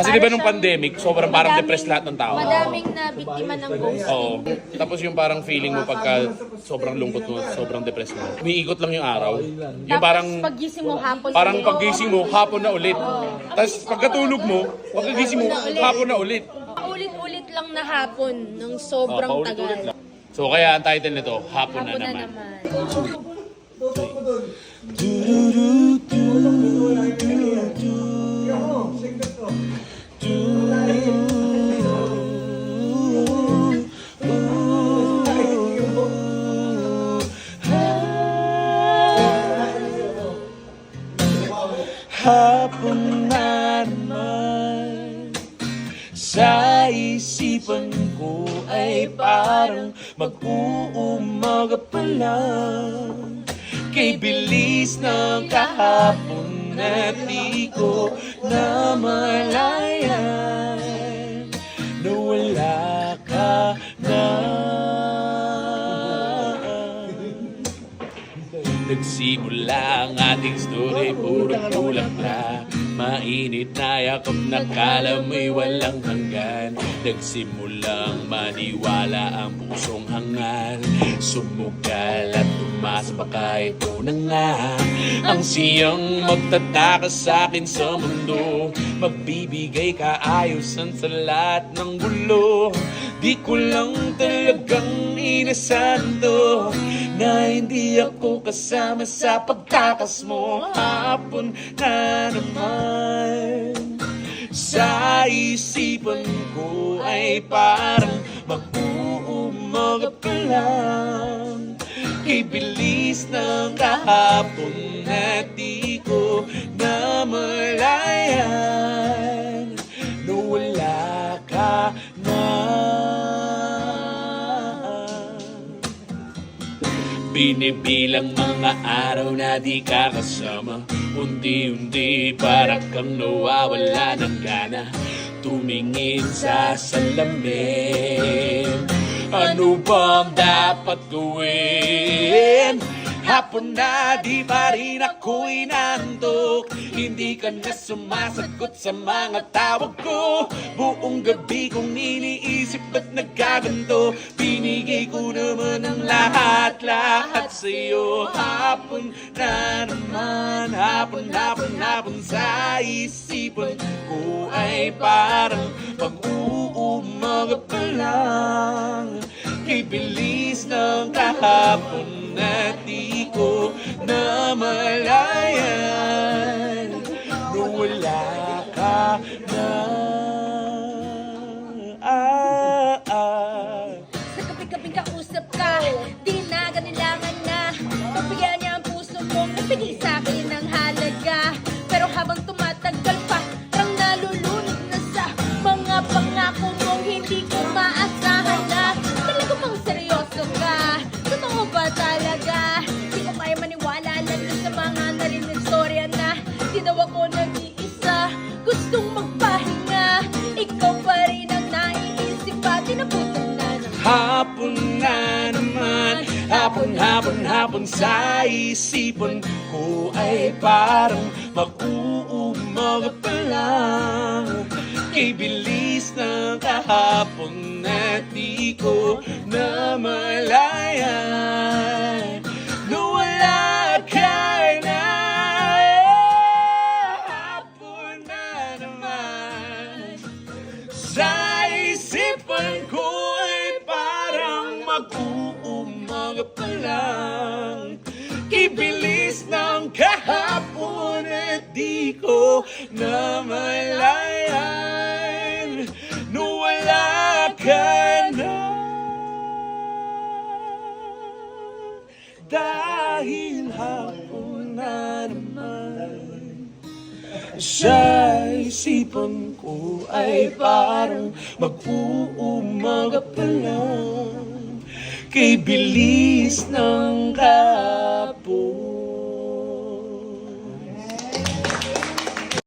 Kasi di ba nung pandemic, sobrang parang depressed lahat ng tao. Madaming na biktima ng ghosting. Oo. Tapos yung parang feeling mo pagka sobrang lungkot mo, sobrang depressed mo. Umiikot lang yung araw. Yung Tapos parang paggising mo hapon parang ulit. paggising mo, hapon na ulit. Tapos pagkatulog mo, pagkagising mo, hapon na ulit. Paulit-ulit lang na hapon ng sobrang Paulit-ulit tagal. lang. So kaya ang title nito, Hapon na Hapon na naman. naman. Hapon na naman, sa isipan ko ay parang mag-uumaga pa lang. Kay bilis ng kahapon na di ko na malayan na wala ka na. Nagsimula ang ating story, puro bulaklak. Mainit na yakap na kala mo'y walang hanggan. Nagsimulang maniwala ang pusong hangal. Sumugal at umasa baka ito na nga ang siyang magtatakas sa akin sa mundo. Magbibigay kaayusan sa lahat ng gulo. Di ko lang talagang inasahan to na hindi ako kasama sa pagtakas mo. Hapon na naman, sa isipan ko ay parang mag-uumaga pa lang. Kay bilis ng kahapon na di ko na malayan na wala ka na. Binibilang mga araw na di ka kasama. Unti-unti para kang nawawala ng gana. Tumingin sa salamin, ano bang dapat gawin? Hapon na di pa rin ako inantok. Hindi ka na sumasagot sa mga tawag ko. Buong gabi kong iniisip at nagkaganto. Binigay ko naman ang lahat-lahat sa'yo. Hapon na naman, hapon sa isipan ko ay parang pag-uumaga pa lang. Kay bilis ng kahapon na di ko na malayan na wala ka na. Sa gabi-gabing kausap ka, di na ganilangan na. Pagbigyan niya ang puso mong nagbigay sa akin ng halaga. Pero habang tumatagal pa, parang nalulunod na sa mga pangako mong hindi ko maasahan na. Talaga bang seryoso ka? Totoo ba talaga? Di ko kaya maniwala lang sa mga narinig storya na di daw ako nag-iisa. Gustong magpahinga, ikaw pa rin ang naiisip at tinaputan na ng Hapon na naman, hapon sa isipan ko ay parang mag-uumaga pa lang. Kay bilis ng kahapon na di ko na malayan na wala ka na. Hapon na naman, sa isipan ko ay parang mag-uumaga pa lang. Kay bilis ng kahapon at di ko na malayan na wala ka na. Dahil hapon na naman, sa isipan ko ay parang mag-uumaga pa lang. Kay bilis ng kahapon